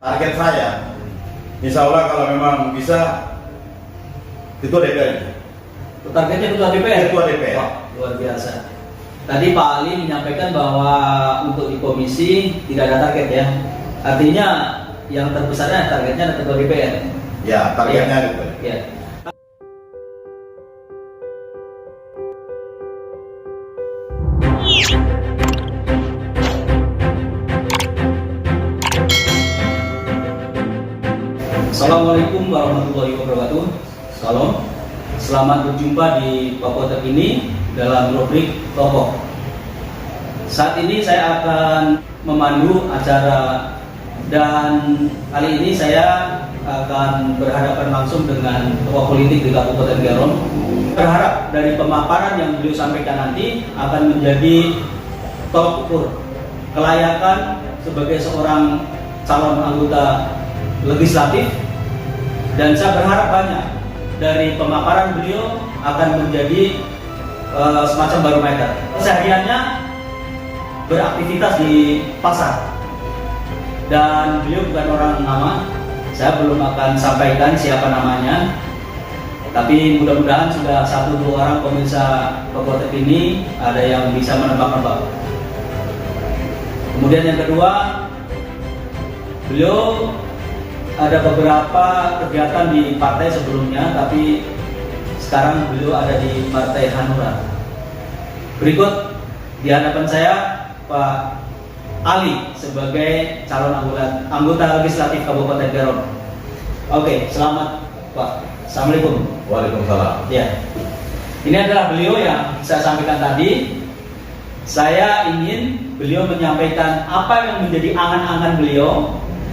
Target saya, insya Allah kalau memang bisa ketua DPR. Targetnya ketua DPR? Ketua DPR. Wah, luar biasa. Tadi Pak Ali menyampaikan bahwa untuk di komisi tidak ada target ya. Artinya yang terbesarnya targetnya ketua DPR. Ya, targetnya itu. Ya. Assalamualaikum warahmatullahi wabarakatuh. Salam. Selamat berjumpa di Papua Terkini dalam rubrik Tokoh. Saat ini saya akan memandu acara dan kali ini saya akan berhadapan langsung dengan tokoh politik di Kabupaten Garong. Berharap dari pemaparan yang beliau sampaikan nanti akan menjadi tolak ukur kelayakan sebagai seorang calon anggota legislatif, dan saya berharap banyak dari pemaparan beliau akan menjadi semacam barometer. Kesehariannya beraktivitas di pasar dan beliau bukan orang lama. Saya belum akan sampaikan siapa namanya, tapi mudah-mudahan sudah 1-2 orang pemirsa Papua Terkini ada yang bisa menebak-nebak. Kemudian yang kedua, beliau ada beberapa kegiatan di partai sebelumnya, tapi sekarang beliau ada di Partai Hanura. Berikut di hadapan saya Pak Ali sebagai calon anggota legislatif Kabupaten Garong. Oke, selamat Pak. Assalamualaikum. Waalaikumsalam. Ya, ini adalah beliau yang saya sampaikan tadi. Saya ingin beliau menyampaikan apa yang menjadi angan-angan beliau,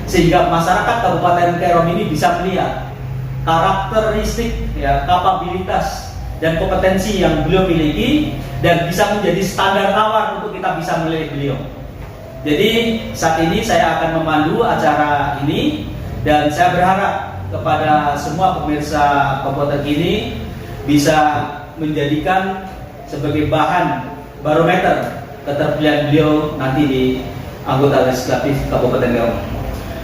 sehingga masyarakat Kabupaten Garong ini bisa melihat karakteristik, ya, kapabilitas dan kompetensi yang beliau miliki dan bisa menjadi standar tawar untuk kita bisa memilih beliau. Jadi saat ini saya akan memandu acara ini dan saya berharap kepada semua pemirsa Papua Terkini bisa menjadikan sebagai bahan barometer keterpilihan beliau nanti di anggota legislatif Kabupaten Garong.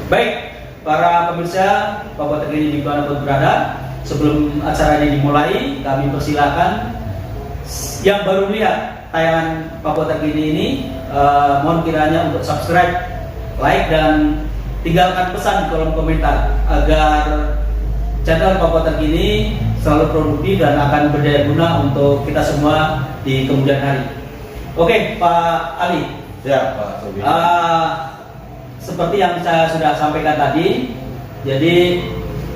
Baik, para pemirsa Papua Terkini dimanapun berada, sebelum acara ini dimulai, kami persilakan yang baru melihat tayangan Papua Terkini ini, mohon kiranya untuk subscribe, like, dan tinggalkan pesan di kolom komentar agar channel Papua Terkini selalu produktif dan akan berdaya guna untuk kita semua di kemudian hari. Oke, Pak Ali. Ya, Pak Sobi. Seperti yang saya sudah sampaikan tadi, jadi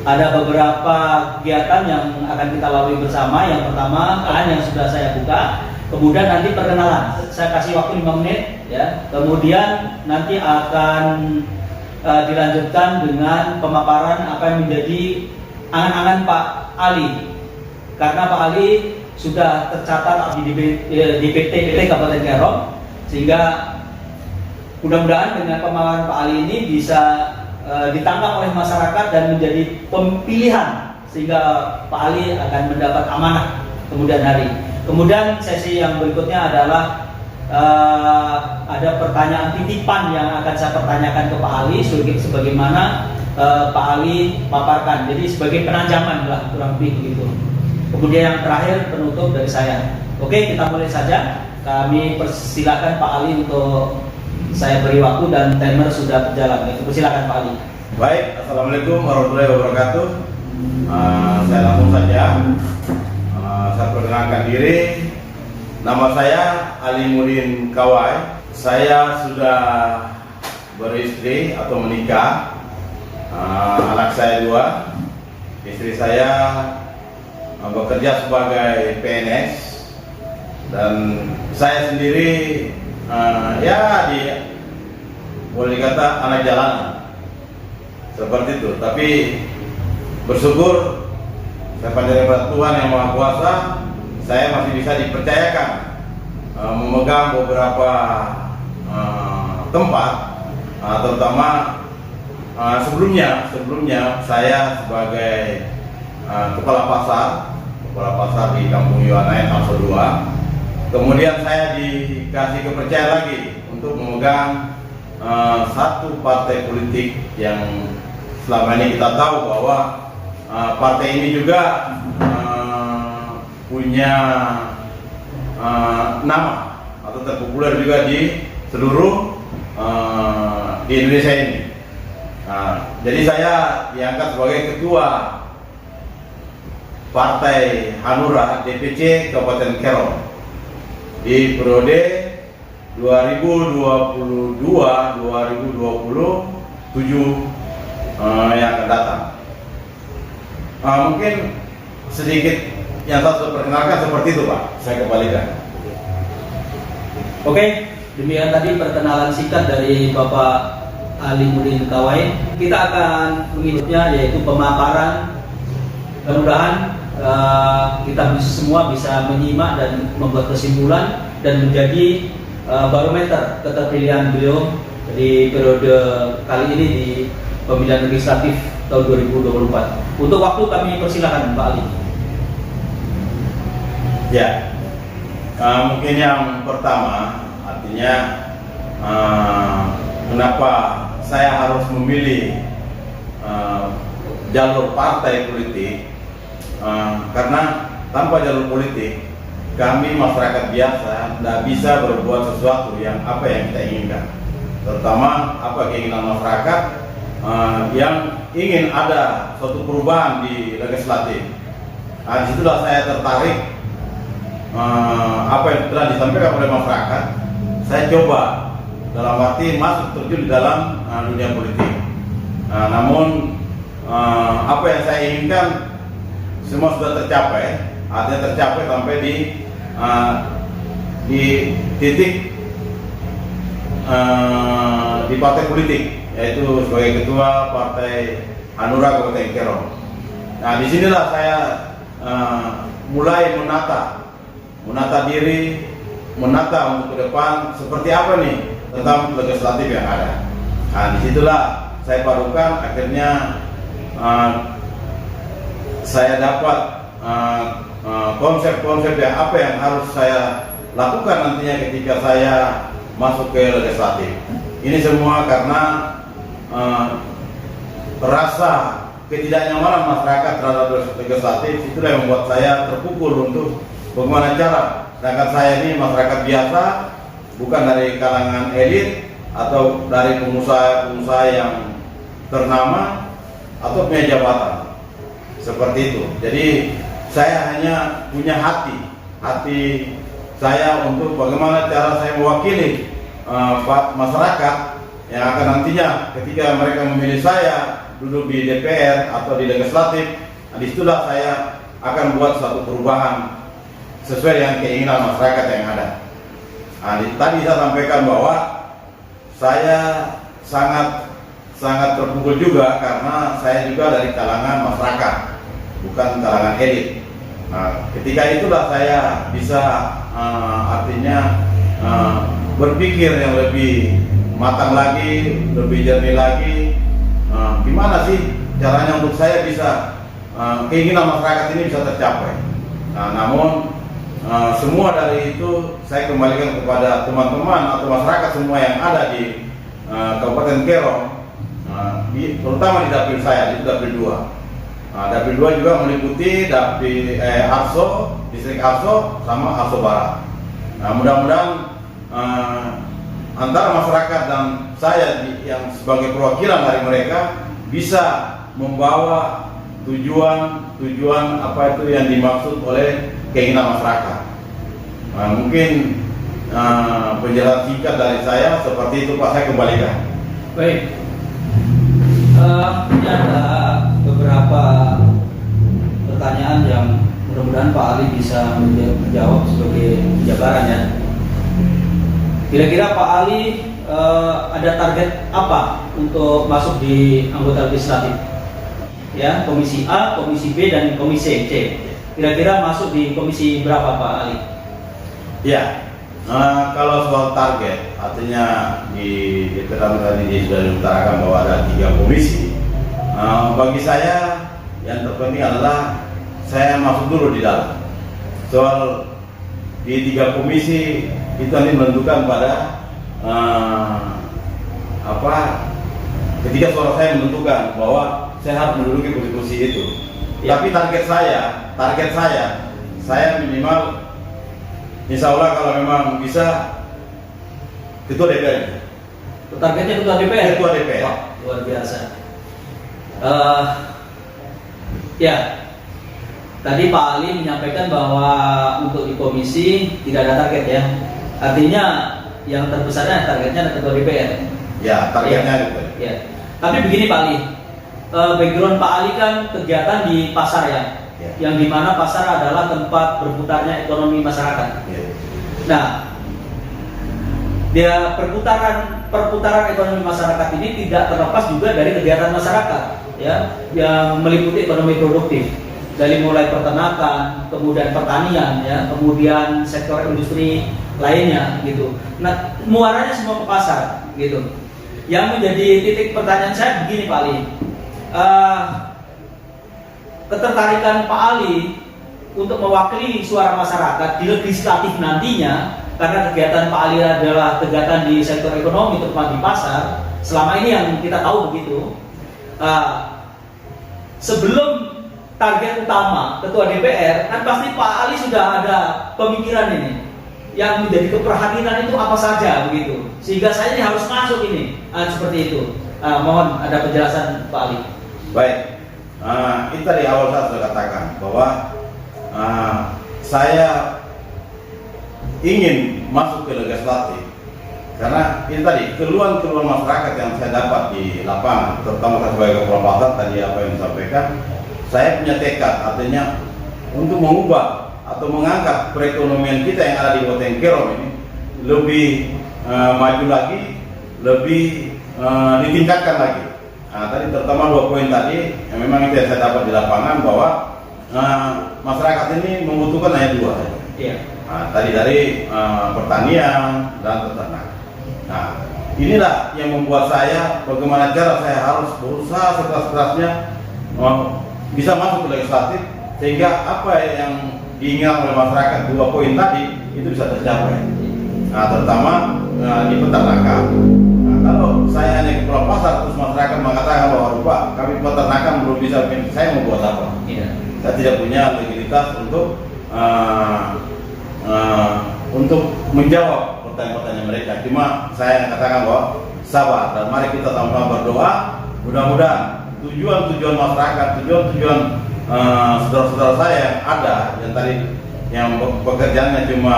ada beberapa kegiatan yang akan kita lalui bersama. Yang pertama, yang sudah saya buka, kemudian nanti perkenalan. Saya kasih waktu 5 menit, ya. Kemudian nanti akan dilanjutkan dengan pemaparan apa yang menjadi angan-angan Pak Ali. Karena Pak Ali sudah tercatat di DPT Kabupaten Garong, sehingga mudah-mudahan dengan pemaparan Pak Ali ini bisa ditangkap oleh masyarakat dan menjadi pilihan, sehingga Pak Ali akan mendapat amanah kemudian hari. Kemudian sesi yang berikutnya adalah ada pertanyaan titipan yang akan saya pertanyakan ke Pak Ali sebagaimana Pak Ali paparkan. Jadi sebagai penajaman lah, kurang lebih begitu. Kemudian yang terakhir penutup dari saya. Oke, kita mulai saja. Kami persilakan Pak Ali untuk saya beri waktu dan timer sudah berjalan. Persilakan Pak Ali. Baik, assalamualaikum warahmatullahi wabarakatuh. Saya langsung saja. Saya perkenalkan diri. Nama saya Ali Mudin Kawai. Saya sudah beristri atau menikah. Anak saya 2. Istri saya bekerja sebagai PNS dan saya sendiri boleh dikata anak jalanan seperti itu. Tapi bersyukur saya panjang Tuhan yang Maha Kuasa, saya masih bisa dipercayakan memegang beberapa tempat, terutama sebelumnya saya sebagai kepala pasar di Kampung Yuanain Also 2. Kemudian saya dikasih kepercayaan lagi untuk memegang satu partai politik yang selama ini kita tahu bahwa partai ini juga punya nama atau terpopuler juga di seluruh di Indonesia ini. Jadi saya diangkat sebagai ketua Partai Hanura DPC Kabupaten Kero di periode 2022-2027 yang akan datang. Mungkin sedikit yang saya sudah perkenalkan seperti itu, Pak. Saya kembalikan. Oke, demikian tadi perkenalan singkat dari Bapak Alimuddin Kawai. Kita akan mengikutnya, yaitu pemaparan. Mudah-mudahan kita semua bisa menyimak dan membuat kesimpulan dan menjadi barometer keterpilihan beliau di periode kali ini di pemilihan legislatif tahun 2024. Untuk waktu kami persilakan Pak Ali. Ya, mungkin yang pertama, artinya kenapa saya harus memilih jalur partai politik, karena tanpa jalur politik kami masyarakat biasa tidak bisa berbuat sesuatu yang apa yang kita inginkan, terutama apa keinginan masyarakat yang ingin ada suatu perubahan di legislatif. Disitulah saya tertarik apa yang telah disampaikan oleh masyarakat. Saya coba dalam arti masuk terjun di dalam dunia politik. Namun apa yang saya inginkan semua sudah tercapai, artinya tercapai sampai di titik di partai politik, yaitu sebagai ketua Partai Hanura Kabupaten Kero. Disinilah saya mulai menata diri, menata untuk ke depan seperti apa nih tentang legislatif yang ada. Disitulah saya padukan, akhirnya saya dapat konsep-konsep yang apa yang harus saya lakukan nantinya ketika saya masuk ke legislatif. Ini semua karena rasa ketidaknyamanan masyarakat terhadap legislatif, itulah yang membuat saya terpukul untuk bagaimana cara. Sedangkan saya ini masyarakat biasa, bukan dari kalangan elit atau dari pengusaha-pengusaha yang ternama atau punya jabatan seperti itu. Jadi saya hanya punya hati saya untuk bagaimana cara saya mewakili masyarakat yang akan nantinya ketika mereka memilih saya duduk di DPR atau di legislatif. Disitulah saya akan buat suatu perubahan sesuai dengan keinginan masyarakat yang ada. Tadi saya sampaikan bahwa saya sangat terpukul juga karena saya juga dari kalangan masyarakat, bukan kalangan elit. Ketika itulah saya bisa artinya berpikir yang lebih matang lagi, lebih jernih lagi. Gimana sih caranya untuk saya bisa keinginan masyarakat ini bisa tercapai. Namun semua dari itu saya kembalikan kepada teman-teman atau masyarakat semua yang ada di Kabupaten Kero, terutama di dapil saya, di dapil 2. Dapil 2 juga meliputi dapil Arso, distrik Arso sama Arso Barat. Mudah-mudahan antara masyarakat dan saya yang sebagai perwakilan dari mereka bisa membawa tujuan apa itu yang dimaksud oleh keinginan masyarakat. Mungkin penjelasan singkat dari saya seperti itu, Pak. Saya kembalikan. Baik. Ini ada beberapa pertanyaan yang mudah-mudahan Pak Ali bisa menjawab sebagai jabaran ya. Kira-kira Pak Ali ada target apa untuk masuk di anggota legislatif? Ya, komisi A, komisi B, dan komisi C. Kira-kira masuk di komisi berapa Pak Ali? Ya, kalau soal target, artinya di DPR tadi sudah diutarakan bahwa ada 3 komisi. Bagi saya yang terpenting adalah saya masuk dulu di dalam. Soal di 3 komisi itu nanti menentukan pada ketika suara saya menentukan bahwa saya harus menduduki posisi itu. Ya. Tapi target saya minimal, insya Allah kalau memang bisa ketua DPR. Targetnya ketua DPR. Ketua DPR. Wah, luar biasa. Ya, tadi Pak Ali menyampaikan bahwa untuk di komisi tidak ada target ya. Artinya yang terbesarnya targetnya ketua DPR. Ya, targetnya gitu. Ya. Tapi begini Pak Ali, background Pak Ali kan kegiatan di pasar ya, yang dimana pasar adalah tempat berputarnya ekonomi masyarakat. Ya. Nah, dia perputaran ekonomi masyarakat ini tidak terlepas juga dari kegiatan masyarakat, ya, yang meliputi ekonomi produktif, dari mulai peternakan, kemudian pertanian, ya, kemudian sektor industri lainnya, gitu. Nah, muaranya semua ke pasar, gitu. Yang menjadi titik pertanyaan saya begini Pak Ali, ketertarikan Pak Ali untuk mewakili suara masyarakat di legislatif nantinya, karena kegiatan Pak Ali adalah kegiatan di sektor ekonomi, terutama di pasar. Selama ini yang kita tahu begitu. Sebelum target utama ketua DPR, kan pasti Pak Ali sudah ada pemikiran ini. Yang menjadi keprihatinan itu apa saja begitu, sehingga saya ini harus masuk ini, seperti itu. Mohon ada penjelasan Pak Ali. Baik, itu tadi awal saya sudah katakan bahwa saya ingin masuk ke legislatif karena ini tadi keluhan-keluhan masyarakat yang saya dapat di lapangan, terutama saya sebagai kepala pasar tadi apa yang disampaikan, saya punya tekad, artinya untuk mengubah atau mengangkat perekonomian kita yang ada di Kabupaten Kerom ini lebih maju lagi, lebih ditingkatkan lagi. Nah, tadi terutama 2 poin tadi yang memang itu yang saya dapat di lapangan bahwa masyarakat ini membutuhkan hanya 2 saja. Iya. Nah, tadi dari pertanian dan peternak. Nah, inilah yang membuat saya bagaimana cara saya harus berusaha sekeras-kerasnya bisa masuk ke legislatif sehingga apa yang diingat oleh masyarakat 2 poin tadi itu bisa tercapai. Nah, terutama di peternakan. Nah, kalau saya hanya kepala pasar terus masyarakat mengatakan bahwa Pak, kami peternakan belum bisa, saya mau buat apa? Iya. Saya tidak punya legitimitas untuk menjawab pertanyaan-pertanyaan mereka. Cuma saya katakan bahwa sabar dan mari kita sama-sama berdoa. Mudah-mudahan tujuan-tujuan masyarakat, tujuan-tujuan saudara-saudara saya yang ada yang tadi yang pekerjaannya cuma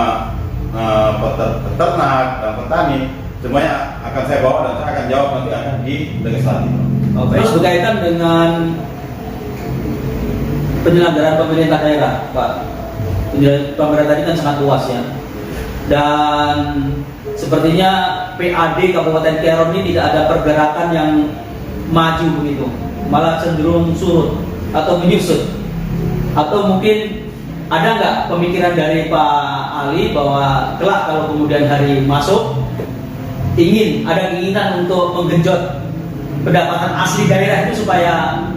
peternak dan petani, semuanya akan saya bawa dan saya akan jawab nanti akan di legislatif. Terus berkaitan dengan penyelenggaraan pemerintah daerah, Pak. Pemerintah tadi kan sangat luas ya, dan sepertinya PAD Kabupaten Kerom ini tidak ada pergerakan yang maju begitu, malah cenderung surut atau menyusut. Atau mungkin ada nggak pemikiran dari Pak Ali bahwa kelak kalau kemudian hari masuk ada keinginan untuk menggenjot pendapatan asli daerah itu supaya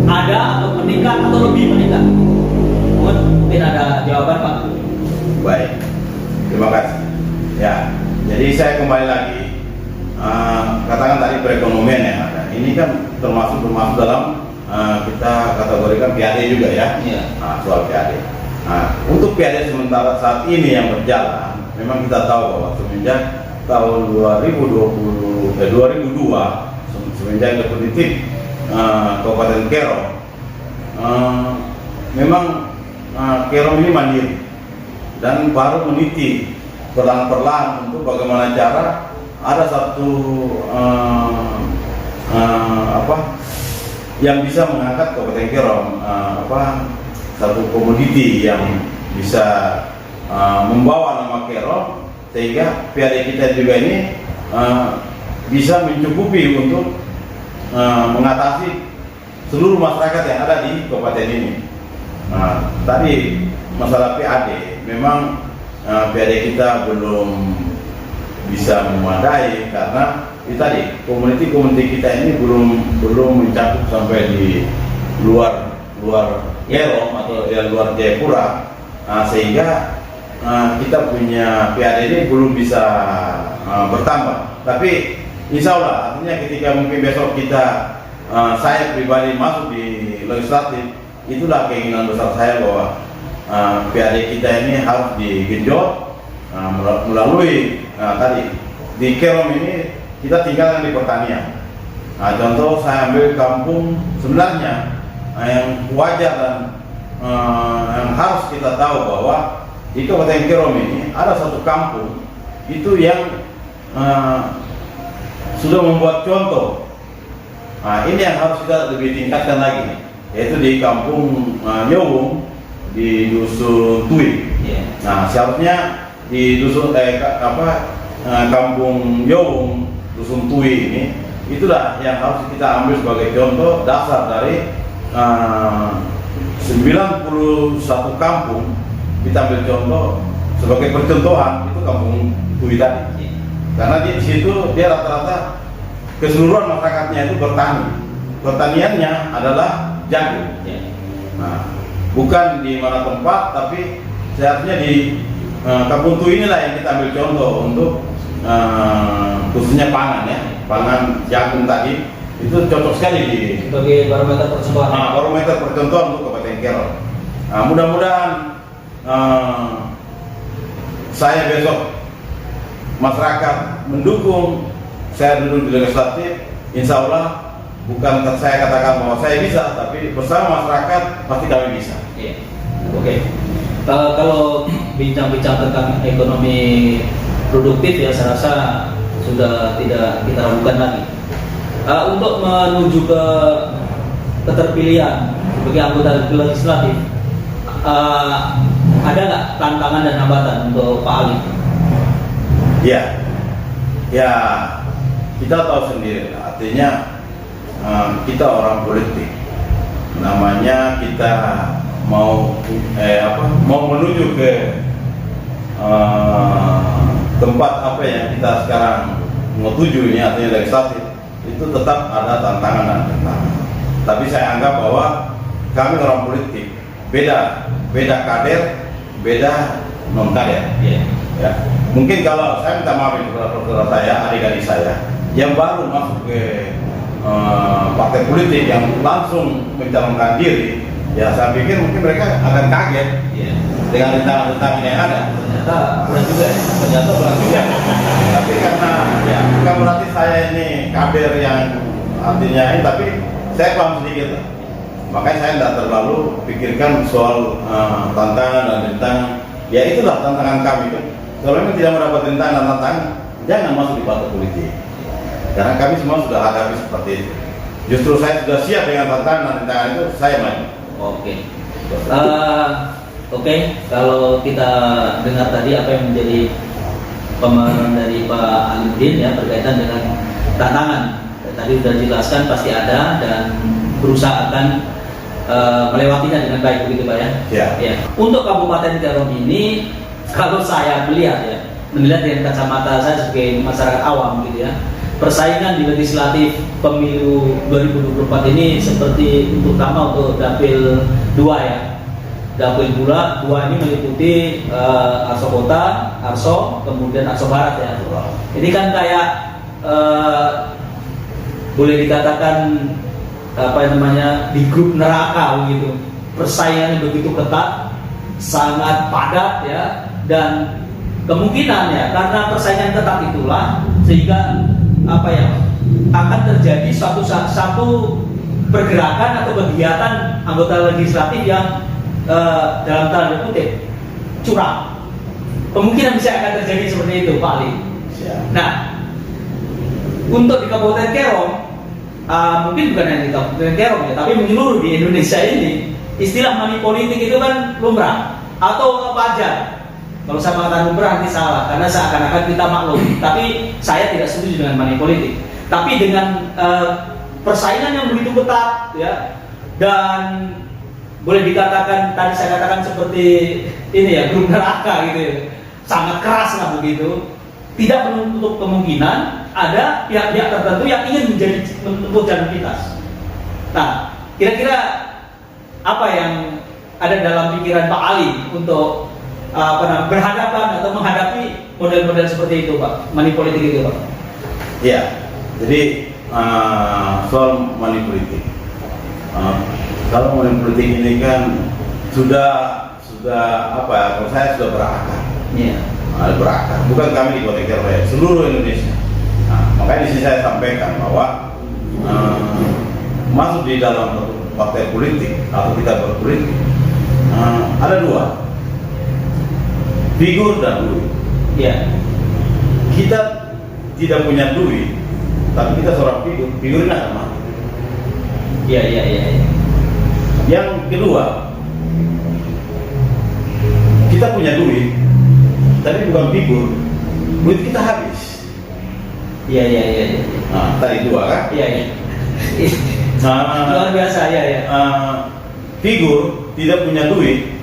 ada atau meningkat atau lebih meningkat? Mungkin ada jawaban Pak. Baik, terima kasih. Ya, jadi saya kembali lagi katakan tadi perekonomian yang ada. Ini kan termasuk dalam kita kategorikan PAD juga ya. Iya. Soal PAD. Nah, untuk PAD sementara saat ini yang berjalan, memang kita tahu bahwa semenjak tahun 2002 semenjak definitif Kabupaten Kerom, memang Kerom ini mandiri dan baru meniti perlahan-perlahan untuk bagaimana cara ada satu yang bisa mengangkat Kabupaten Kerom, satu komoditi yang bisa membawa nama Kerom sehingga PAD kita juga ini bisa mencukupi untuk mengatasi seluruh masyarakat yang ada di kabupaten ini. Tadi masalah PAD, memang PAD kita belum bisa memadai karena tadi komuniti kita ini belum mencakup sampai di luar Kerom atau di luar Jayapura, sehingga kita punya PAD ini belum bisa bertambah. Tapi insya Allah artinya ketika mungkin besok kita saya pribadi masuk di legislatif, itulah keinginan besar saya bahwa PAD kita ini harus digenjot melalui tadi di Kerom ini kita tinggalkan di pertanian. Contoh saya ambil kampung sebenarnya yang wajar dan yang harus kita tahu bahwa di Kabupaten Kerom ini ada satu kampung itu yang sudah membuat contoh. Ini yang harus kita lebih tingkatkan lagi, yaitu di kampung Nyowung di dusun Tui. Nah, seharusnya di dusun kampung Nyowung dusun Tui ini itulah yang harus kita ambil sebagai contoh dasar dari 91 kampung. Kita ambil contoh sebagai percontohan itu kampung Tui tadi. Karena di situ dia rata-rata keseluruhan masyarakatnya itu bertani. Pertaniannya adalah jagung. Nah, bukan di mana tempat, tapi seharusnya di kampung Tui inilah yang kita ambil contoh untuk khususnya pangan ya, pangan jagung tadi itu cocok sekali di sebagai barometer percontohan. Barometer percontohan untuk Kabupaten Kerom. Mudah-mudahan saya besok masyarakat mendukung saya duduk di legislatif, insya Allah bukan saya katakan bahwa saya bisa, tapi bersama masyarakat pasti kami bisa. Iya. Oke. Kalau bincang-bincang tentang ekonomi produktif ya saya rasa sudah tidak kita ragukan lagi. Untuk menuju ke keterpilihan sebagai anggota legislatif, ada nggak tantangan dan hambatan untuk Pak Ali? Ya, kita tahu sendiri, artinya kita orang politik, namanya kita mau menuju ke tempat apa yang kita sekarang mau tuju ini, artinya legislatif, itu tetap ada tantangan dan tantangan. Tapi saya anggap bahwa kami orang politik beda kader, beda non kader. Ya. Mungkin kalau saya minta maaf kepada saudara saya, adik-adik saya yang baru masuk ke partai politik yang langsung mencalonkan diri, ya saya pikir mungkin mereka akan kaget dengan rintangan-rintangan yang ada. Ternyata kurang juga. Tapi karena ya bukan berarti saya ini kader yang artinya ini, tapi saya paham sedikit. Makanya saya tidak terlalu pikirkan soal tantangan dan rintangan. Ya itulah tantangan kami kan. Kalau memang tidak mendapat rintangan dan tantangan, jangan masuk di partai politik. Karena kami semua sudah hadapi seperti itu. Justru saya sudah siap dengan tantangan dan rintangan itu, saya maju. Oke, kalau kita dengar tadi apa yang menjadi pemahaman dari Pak Alimuddin ya berkaitan dengan tantangan. Tadi sudah dijelaskan pasti ada dan berusaha akan melewatinya dengan baik begitu Pak ya. Ya. Untuk Kabupaten Kerom ini, kalau saya melihat dengan kacamata saya sebagai masyarakat awam gitu ya, persaingan di legislatif pemilu 2024 ini seperti terutama untuk dapil 2 ya. Dapil 2 ini meliputi Arso Kota, Arso, kemudian Arso Barat ya. Ini kan kayak boleh dikatakan di grup neraka begitu. Persaingannya begitu ketat, sangat padat ya, dan kemungkinan ya karena persaingan ketat itulah sehingga akan terjadi satu pergerakan atau kegiatan anggota legislatif yang dalam tanda kutip curang. Kemungkinan bisa akan terjadi seperti itu Pak Ali. Nah, untuk di Kabupaten Kerom, mungkin bukan hanya di Kabupaten Kerom ya, tapi menyeluruh di Indonesia ini, istilah money politik itu kan lumrah atau wajar. Kalau saya mengatakan lumrah nanti salah, karena seakan-akan kita maklum. Tapi saya tidak setuju dengan money politik. Tapi dengan persaingan yang begitu ketat ya, dan boleh dikatakan tadi saya katakan seperti ini ya, grup neraka gitu ya, sangat keras lah begitu. Tidak menutup kemungkinan ada pihak-pihak tertentu yang ingin menempuh jalan pintas. Nah, kira-kira apa yang ada dalam pikiran Pak Ali untuk berhadapan atau menghadapi model-model seperti itu Pak, money politik itu Pak? Ya, Jadi soal money politik, kalau money politik ini kan sudah apa ya? Kalau saya sudah berakar, berakar. Bukan kami di Kota Kero, seluruh Indonesia. Makanya di sini saya sampaikan bahwa masuk di dalam partai politik atau kita berpolitik ada dua, figur dan duit. Kita tidak punya duit, tapi kita seorang figur ini akan mati. Yang kedua, kita punya duit, tapi bukan figur, duit kita habis. Tadi dua kan? Luar biasa figur tidak punya duit,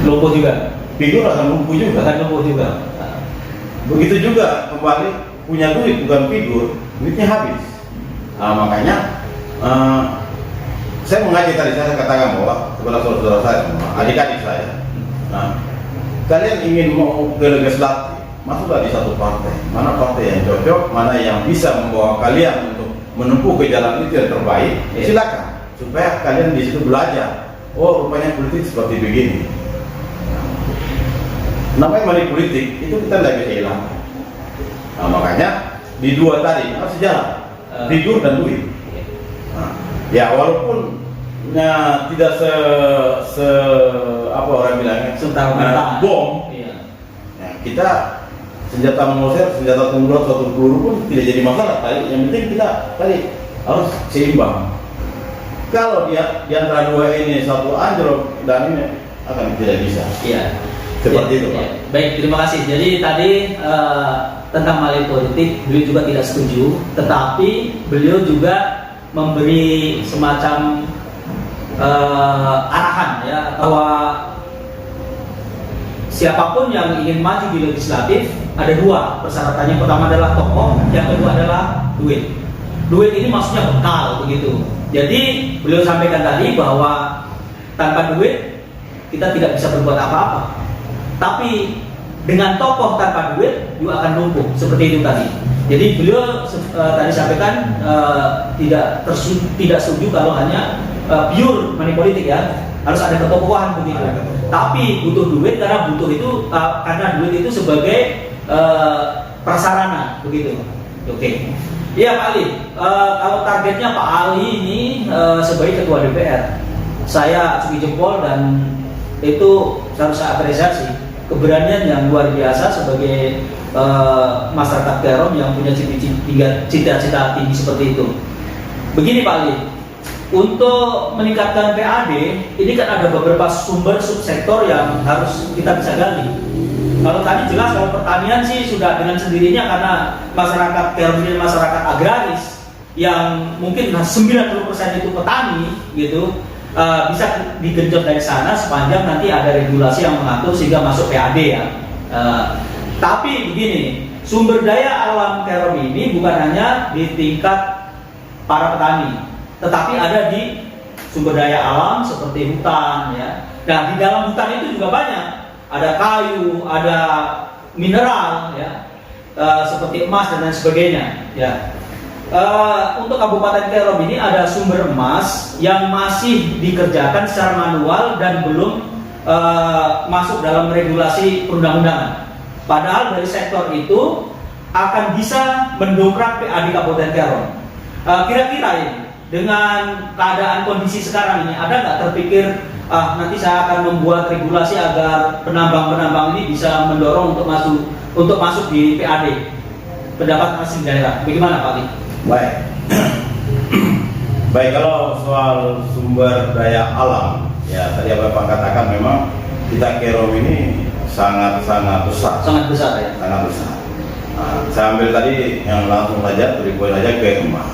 lumpuh juga. Figur akan lumpuh juga. Begitu juga kembali punya duit bukan figur, duitnya habis. Makanya saya mengajak tadi, saya katakan bahwa kepada saudara-saudara saya semua, adik-adik saya, kalian ingin mau ke legislatif, masuklah di satu partai. Mana partai yang cocok, mana yang bisa membawa kalian untuk menempuh ke jalan itu yang terbaik, silakan. Supaya kalian di situ belajar, oh rupanya politik seperti begini. Namanya money politik itu kita tidak bisa hilang. Makanya di dua tadi harus jalan, figur dan duit. Ya walaupun tidak apa orang bilangnya bom, kita senjata mengusir, senjata tunggal, satu peluru pun tidak jadi masalah. Yang penting kita tadi harus seimbang. Kalau dia di antara dua ini satu anjlok dan ini akan tidak bisa. Seperti itu, Pak. Baik, terima kasih. Jadi tadi tentang money politik beliau juga tidak setuju, tetapi beliau juga memberi semacam arahan bahwa siapapun yang ingin maju di legislatif ada dua persyaratannya. Pertama adalah tokoh, yang kedua adalah duit. Duit ini maksudnya bekal begitu. Jadi beliau sampaikan tadi bahwa tanpa duit kita tidak bisa berbuat apa-apa. Tapi dengan tokoh tanpa duit juga akan lumpuh seperti itu tadi. Jadi beliau tadi sampaikan tidak setuju kalau hanya pure money politik harus ada ketokohan begitu. Tapi butuh duit karena duit itu sebagai prasarana begitu. Oke. Iya Pak Ali, kalau targetnya Pak Ali ini sebagai ketua DPR, saya acungi jempol dan itu harus saya apresiasi keberanian yang luar biasa sebagai masyarakat Kerom yang punya cita-cita tinggi seperti itu. Begini Pak Ali, untuk meningkatkan PAD ini kan ada beberapa sumber subsektor yang harus kita bisa gali. Kalau tadi jelas kalau pertanian sih sudah dengan sendirinya karena masyarakat Kerom ini masyarakat agraris yang mungkin 90% itu petani gitu. Bisa digenjot dari sana sepanjang nanti ada regulasi yang mengatur sehingga masuk PAD tapi begini, sumber daya alam Kerom ini bukan hanya di tingkat para petani, tetapi ada di sumber daya alam seperti hutan Nah di dalam hutan itu juga banyak, ada kayu, ada mineral seperti emas dan lain sebagainya Untuk Kabupaten Kerom ini ada sumber emas yang masih dikerjakan secara manual dan belum masuk dalam regulasi perundang-undangan. Padahal dari sektor itu akan bisa mendongkrak PAD Kabupaten Kerom. Kira-kira ini dengan keadaan kondisi sekarang ini ada nggak terpikir nanti saya akan membuat regulasi agar penambang-penambang ini bisa mendorong untuk masuk di PAD pendapat asing daerah. Bagaimana Pak Ali? Baik, kalau soal sumber daya alam, tadi Bapak katakan memang kita Kerom ini sangat besar. Sangat besar Sangat besar. Saya ambil tadi yang langsung saja, poin aja ke emas.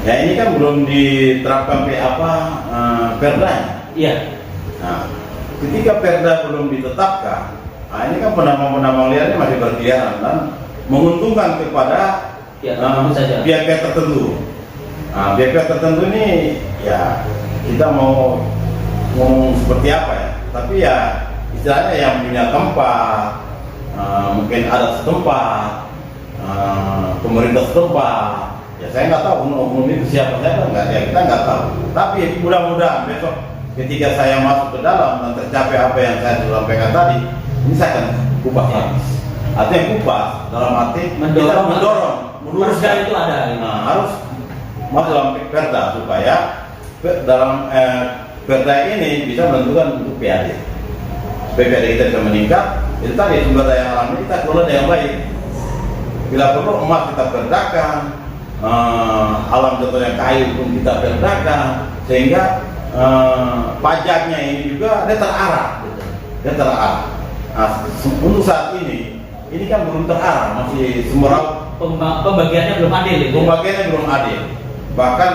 Ini kan belum diterapkan perdanya. Ketika perda belum ditetapkan, ini kan penambang-penambang liar ini masih berkeliaran dan menguntungkan kepada pihak-pihak tertentu. Pihak-pihak tertentu ini kita mau ngomong seperti apa tapi istilahnya yang punya tempat, mungkin ada setempat, pemerintah setempat. Ya saya nggak tahu oknum itu siapa nggak, ya kita nggak tahu. Tapi mudah-mudahan besok ketika saya masuk ke dalam dan tercapai apa yang saya sudah sampaikan tadi, ini saya akan kupas habis. Artinya kupas dalam arti kita mendorong, perda itu ada. Harus masuk dalam perda supaya dalam perda ini bisa menentukan untuk PAD. Supaya PAD kita bisa meningkat, itu tadi sumber daya alam ini kita kelola dengan baik. Bila perlu emas kita perdakan, alam contohnya kayu pun kita perdakan, sehingga pajaknya ini juga dia terarah. Untuk saat ini kan belum terarah, masih semua pembagiannya belum adil. Pembagiannya belum adil. Bahkan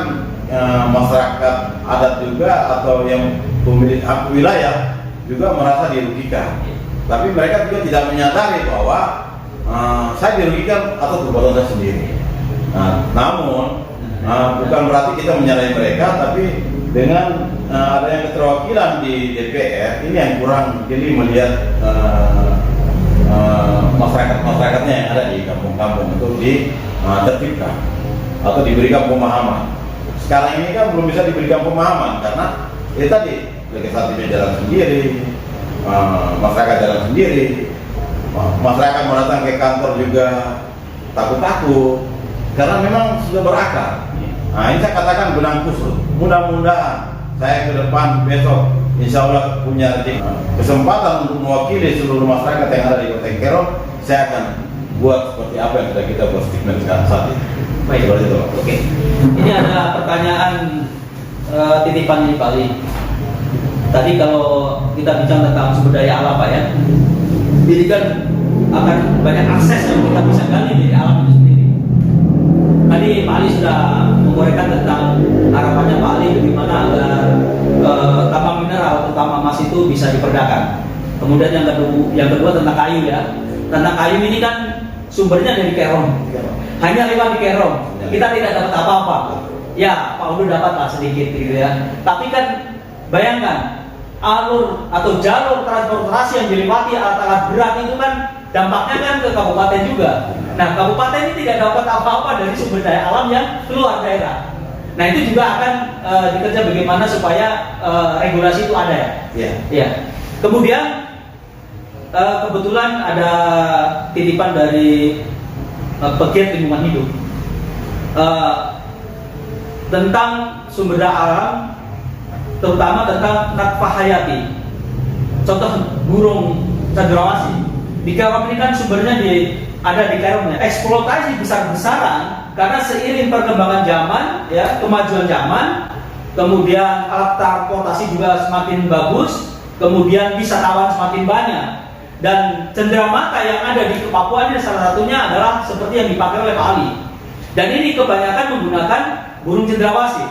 masyarakat adat juga atau yang pemilik hak wilayah juga merasa dirugikan. Tapi mereka juga tidak menyadari bahwa saya dirugikan atau perbuatan saya sendiri. Namun bukan berarti kita menyalahi mereka, tapi dengan adanya keterwakilan di DPR ini yang kurang jeli melihat masyarakat-masyarakatnya yang ada di kampung-kampung untuk ditertibkan atau diberikan pemahaman. Sekarang ini kan belum bisa diberikan pemahaman karena tadi legislatifnya jalan sendiri, masyarakat jalan sendiri, masyarakat mau datang ke kantor juga takut-takut karena memang sudah berakar. Ini saya katakan benang kusut. Mudah-mudahan saya ke depan besok insya Allah punya kesempatan untuk mewakili seluruh masyarakat yang ada di Kota Kero. Saya akan buat seperti apa yang sudah kita buat statement sekarang saat ini. Baik, seperti itu. Oke. Ini ada pertanyaan titipan ini Pak Ali. Tadi kalau kita bicara tentang sumber daya alam Pak ya, ini kan akan banyak akses yang kita bisa gali dari alam itu sendiri. Tadi Pak Ali sudah menguraikan tentang harapannya Pak Ali bagaimana agar tambang mineral terutama emas itu bisa diperdakan. Kemudian yang kedua tentang kayu ya. Tentang kayu ini kan sumbernya dari Kerom. Hanya lewat di Kerom. Kita tidak dapat apa-apa. Ya, Pak Udu dapat lah sedikit gitu ya. Tapi kan bayangkan alur atau jalur transportasi yang dilewati alat-alat berat itu kan dampaknya kan ke kabupaten juga. Nah, kabupaten ini tidak dapat apa-apa dari sumber daya alam yang keluar daerah. Nah, itu juga akan dikerja bagaimana supaya regulasi itu ada ya. Iya. Ya. Kemudian kebetulan ada titipan dari pegiat lingkungan hidup tentang sumber daya alam, terutama tentang Natfah Hayati. Contoh burung cendrawasih. Di Kerom ini kan sumbernya ada di Keromnya. Eksploitasi besar-besaran karena seiring perkembangan zaman, ya kemajuan zaman, kemudian alat transportasi juga semakin bagus, kemudian wisatawan semakin banyak. Dan cenderamata yang ada di Papua ini salah satunya adalah seperti yang dipakai oleh Pak Ali. Dan ini kebanyakan menggunakan burung cendrawasih.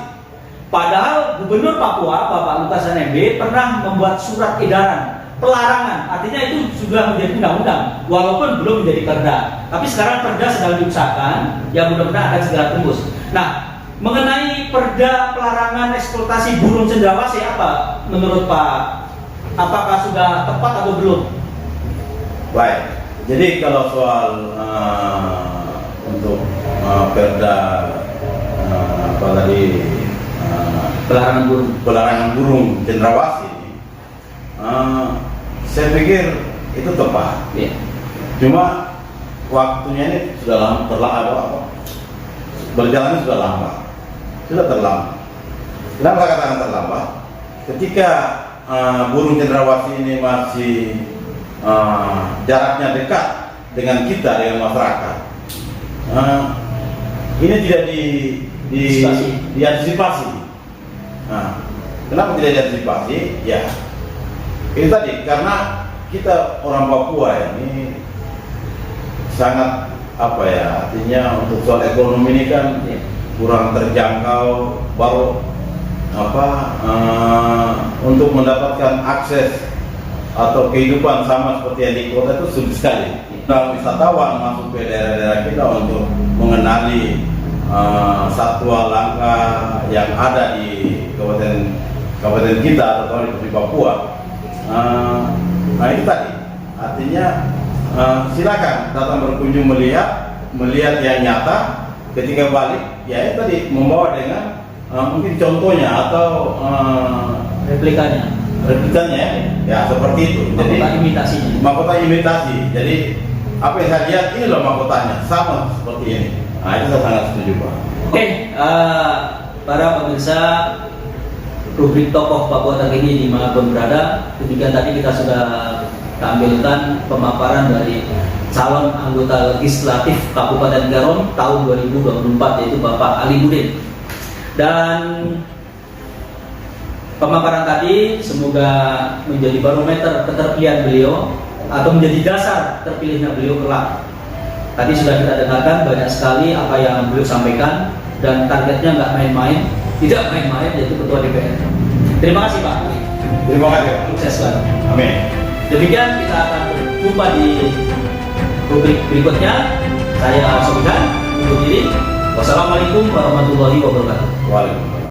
Padahal Gubernur Papua, Bapak Lukas NMB, pernah membuat surat edaran pelarangan. Artinya itu sudah menjadi undang-undang, walaupun belum menjadi perda. Tapi sekarang perda sedang diusahakan, yang mudah-mudahan akan segera tembus. Nah, mengenai perda pelarangan eksploitasi burung cendrawasih apa menurut Pak? Apakah sudah tepat atau belum? Baik, jadi kalau soal untuk perda apa tadi pelarangan burung cendrawasih, saya pikir itu tepat. Yeah. Cuma waktunya ini sudah lama, berjalannya sudah lambat, sudah terlambat. Kenapa saya katakan terlambat? Ketika burung cendrawasih ini masih jaraknya dekat dengan kita, dengan masyarakat, ini tidak diantisipasi. Nah, kenapa tidak diantisipasi? Ya, ini tadi karena kita orang Papua ini sangat apa ya, artinya untuk soal ekonomi ini kan kurang terjangkau, baru untuk mendapatkan akses atau kehidupan sama seperti yang di kota itu sulit sekali. Kalau wisatawan masuk ke daerah-daerah kita untuk mengenali satwa langka yang ada di kabupaten kita atau di Papua, nah itu tadi artinya silakan datang berkunjung melihat, melihat yang nyata, ketika balik ya tadi membawa dengan mungkin contohnya atau replikanya ya seperti itu. Jadi mahkota imitasinya. mahkota imitasi. Jadi apa yang saya lihat ini loh mahkotanya sama seperti ini. Nah itu saya sangat setuju Pak. Oke, para pemirsa rubrik tokoh Papua terkini dimanapun berada, demikian tadi kita sudah tampilkan pemaparan dari calon anggota legislatif Kabupaten Garon tahun 2024 yaitu Bapak Ali Budin. Dan pemaparan tadi semoga menjadi barometer keterpilihan beliau atau menjadi dasar terpilihnya beliau kelak. Tadi sudah kita dengarkan banyak sekali apa yang beliau sampaikan dan targetnya nggak main-main, tidak main-main, yaitu Ketua DPR. Terima kasih Pak. Terima kasih. Sukses selalu. Amin. Demikian kita akan berjumpa di rubrik berikutnya. Saya Sobihan undur diri. Wassalamualaikum warahmatullahi wabarakatuh. Waalaikumsalam.